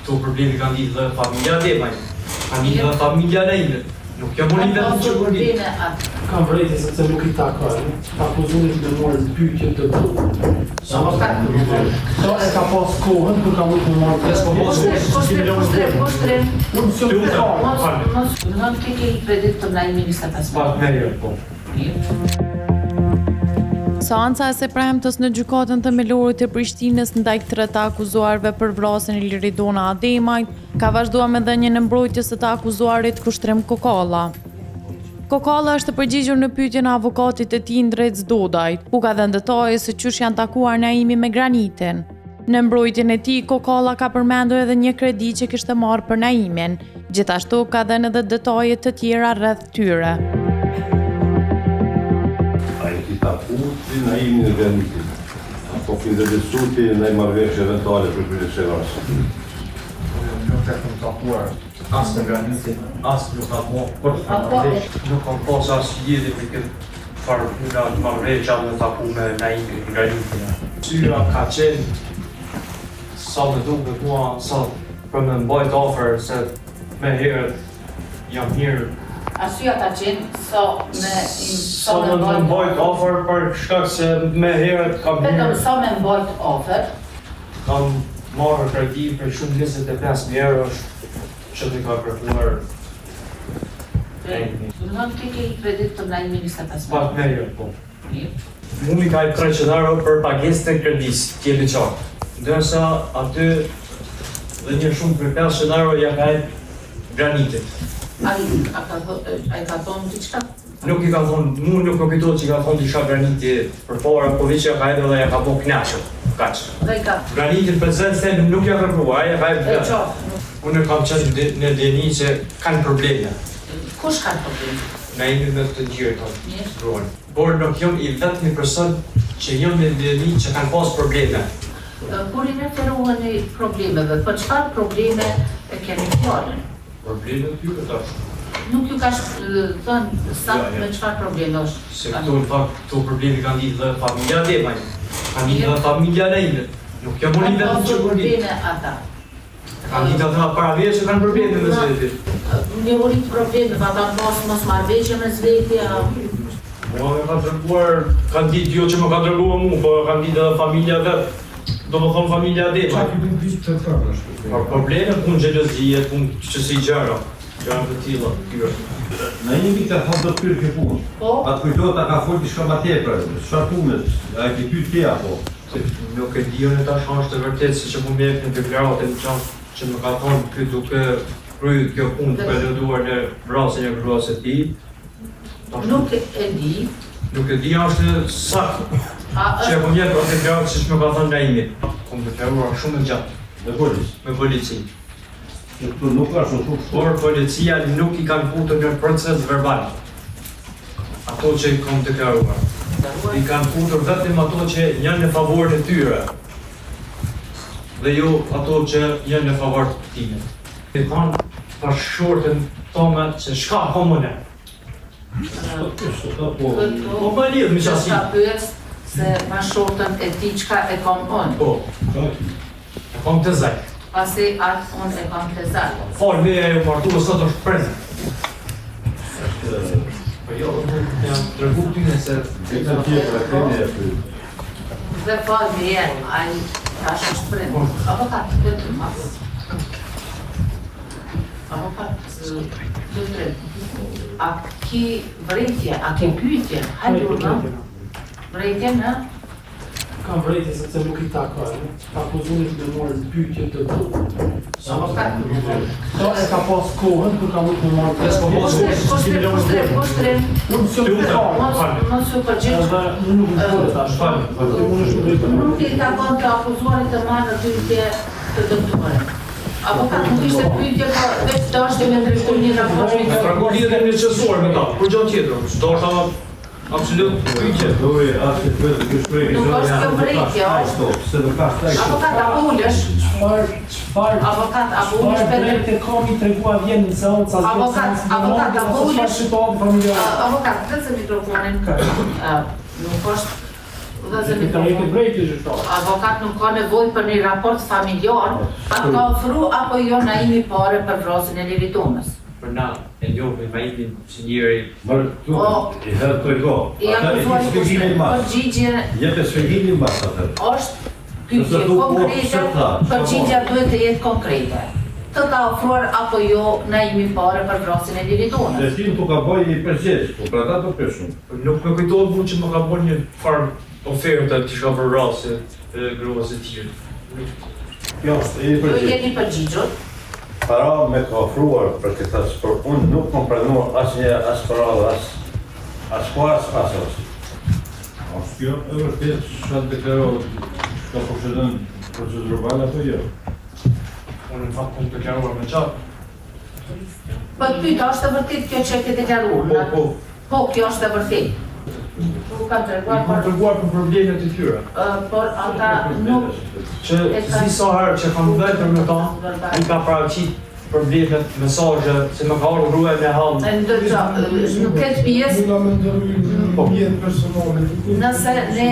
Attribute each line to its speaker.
Speaker 1: këto problemi kanë lidhë dhe familja Demaj, kanë lidhë dhe familja Nejme. Nuk jam unë i vetë që përdi.
Speaker 2: Kam vrejti sepse nuk i takojnë, akuzimit të morë pyetje të duhur. Kto e ka pas kohën kur ka mujtë më marrë pjesë, po mos
Speaker 3: Poshtrim.
Speaker 2: unë s'jom të parë.
Speaker 3: Mos ke i kredit të mlajmi 25
Speaker 1: Partnerja, po.
Speaker 4: Seanca e së premtës në gjykatën themelore të Prishtinës ndaj tretë akuzuarve për vrasjen e Liridona Ademajt ka vazhduar me dhënien e mbrojtjes së të akuzuarit Kushtrim Kokalla. Kokalla është përgjigjur në pyetjen e avokatit të tij Ndrec Dodajt, ku ka dhënë detaje se çysh janë takuar Naimi me Granitin. Në mbrojtjen e tij, Kokalla ka përmendur edhe një kredi që kishte marrë për Naimin. Gjithashtu ka dhënë edhe detaje të tjera rreth tyre.
Speaker 5: Takuti Naimin e Granitin, apo findelisuti në marrëveshje eventuale për kryesëvarës.
Speaker 1: Nuk e kam takuar as në Granitin, as nuk kam marrëveshje. Nuk kam pas as lidhje me këtë farë puna të marrëveshja me taku me Naimin e Granitin. Syra ka qenë sa më duket mua sa për me mbajt afër se me herët jam mirë.
Speaker 3: Arsyeja ka qenë
Speaker 1: Sa më mbajt ofër për shkak se me herët kam
Speaker 3: vetëm
Speaker 1: mirë.
Speaker 3: sa me mbajt ofër.
Speaker 1: Kam marrë kredi për shumë 25.000 euro që të ka kërkuar
Speaker 3: Nuk ke i kredit të mlajmi 25
Speaker 1: partnerja, po. Mumi ka i preqenaro për pagesën e kredisë, t'jemi qartë. Ndërsa aty dhe një shumë për 5 shenaro ja ka e Granitit.
Speaker 3: Ai ka thonë diçka?
Speaker 1: Nuk i ka thonë, mu nuk më kujtohet që i ka thonë diçka Graniti për para, po veç ja ka edhe dhe ja ka bo knaqër, kaq.
Speaker 3: Dhe ka
Speaker 1: Granitin për zënë nuk ja kërkuar, ja ka e
Speaker 3: e
Speaker 1: vërë. Unë kam qenë në deni që kanë probleme.
Speaker 3: Kush ka problem?
Speaker 1: Naimi me të gjirë tonë,
Speaker 3: Mirë.
Speaker 1: gruan. Por nuk jam i vetëmi person që jam në deni që kanë pas probleme.
Speaker 3: Kur i referuani problemeve, për çfarë probleme e keni fjalën?
Speaker 1: Probleme të tyre tash.
Speaker 3: Nuk ju ka thënë sa me çfarë probleme është?
Speaker 1: Se këto në fakt, këto problemi kanë lidhë dhe familja Demaj, kanë lidhë dhe familja Nejme. Nuk jam unë i vetëm që përdi.
Speaker 3: probleme ata.
Speaker 1: Kanë lidhë ata para vjetë që kanë probleme me zvetit.
Speaker 3: Një urit probleme, ata mos marrëveshje me zvetja.
Speaker 1: Mua me ka tërkuar, kanë ditë jo që më ka tërkuar mu, po kanë ditë edhe familja vetë. Do më thonë familja Demaj. Probleme, punë gjelozije, punë që si gjëra. Gjëra të tilla, tyre.
Speaker 5: Naimi ka thënë do të pyet kjo punë.
Speaker 3: Po?
Speaker 5: Atë kujtohet ta ka folë diçka më tepër. Çfarë punë? A e ke pyet ti apo?
Speaker 1: Nuk e di unë tash është e vërtetë se që mu me në deklaratën që më ka thonë ky duke kryer kjo punë të pretenduar në vrasjen e gruas së tij.
Speaker 3: Nuk e di.
Speaker 1: Nuk e di është saktë. Që e kom jetë për deklaratë që më ka thonë Naimi. Kom deklaruar shumë gjatë
Speaker 5: Me policë.
Speaker 1: me polici.
Speaker 5: Këtu nuk ka shumë.
Speaker 1: Por policia nuk i kanë futur në proces verbal. Ato që i kom deklaruar. I kanë futur vetëm ato që janë në favorin e tyre. Dhe jo ato që janë në favor të time. I kanë për shortën tome që shka homone. Po më lidhë më qasi.
Speaker 3: Ka pyet se ma shortën e ti çka e kom unë.
Speaker 1: Po, e kom të zaj.
Speaker 3: Pasi atë unë e kom të zaj.
Speaker 1: Falë me e martu sot është prezë. Po jo, jam të regu tyne se...
Speaker 5: Këtë tjetër e keni e pyet.
Speaker 3: Dhe falë me e, ai tash është prezë. Avokat, këtë ma. Avokat, këtë a ki vrejtje, a ki pyetje, hajdur në? Vrejtje në?
Speaker 2: Kam vrejti sepse nuk i takojnë, akuzimit të morë pyetje të duhur.
Speaker 3: Avokat.
Speaker 2: Kto e ka pas kohën kur ka mujtë më marrë pjesë, po
Speaker 3: Poshtrim.
Speaker 2: unë s'jom të parë.
Speaker 3: Mos u përgjigj.
Speaker 2: Edhe unë nuk më përë tash, unë është më drejtë.
Speaker 3: Nuk i ka thonë të akuzuarit të marrë pyetje të dëmtuarit. Avokat, nuk ishte pyetje, po veç dashte me ndryshu një raport.
Speaker 1: Me tregu lidhje me qësuar me ta, për gjatë tjetër, do është absolut pyetje.
Speaker 5: Doj, atë të kjo shprejke
Speaker 3: Nuk është kjo vrejtje,
Speaker 5: Stop, se nuk ka shtaj.
Speaker 3: Avokat, apo ulesh.
Speaker 2: Çfarë
Speaker 3: Avokat, apo ulesh për
Speaker 2: drejtë komi tregua vjen në seanca.
Speaker 3: Avokat, apo ulesh.
Speaker 2: Situatë familjare.
Speaker 3: Avokat, këtë se mikrofonin. Nuk është
Speaker 2: Ti ka jepë drejtë gjyqtarit.
Speaker 3: Avokat nuk ka nevojë për një raport familjar, a ka ofru apo jo na imi pare për vrasjen e Liritonës.
Speaker 1: Për na e njohim Naimin si njëri
Speaker 5: I herë të go.
Speaker 3: I akuzuar përgjigje
Speaker 5: Jep e shpjegimin mbas atë.
Speaker 3: është pyetje konkrete, përgjigja duhet të jetë konkrete. Të ka ofruar apo jo na imi pare për vrasjen e Liritonës.
Speaker 5: Dhe ti tu ka bëj i përgjegjës, po për ata të peshun.
Speaker 1: Nuk më kujtohet mua që më ka bërë një farë ofertë të shka për rrasje e gruas e tjerë.
Speaker 5: Kjo është i
Speaker 3: Ju
Speaker 5: përgjegjës.
Speaker 3: jeni përgjigjur,
Speaker 5: Para me ka ofruar për këtë sport, unë nuk më pranuar asnjë as para as asë. Kjo është vërtet çfarë deklarohet, ka procedën procedurale apo jo?
Speaker 1: Unë në fakt kom deklaruar me qatë.
Speaker 3: po të pyet, a është e vërtet kjo që e ke deklaruar? Po, kjo është e vërtet. Nuk kam
Speaker 1: I
Speaker 3: treguar
Speaker 1: kom treguar për problemet e tyre.
Speaker 3: por ata nuk
Speaker 1: Që si sa herë që kam vetëm me ta, i ka paraqit problemet, mesazhe, se më ka ardhur gruaja me hall.
Speaker 3: nuk ketë pjesë
Speaker 2: Nuk nga me ndërry në jetë personale.
Speaker 3: nëse ne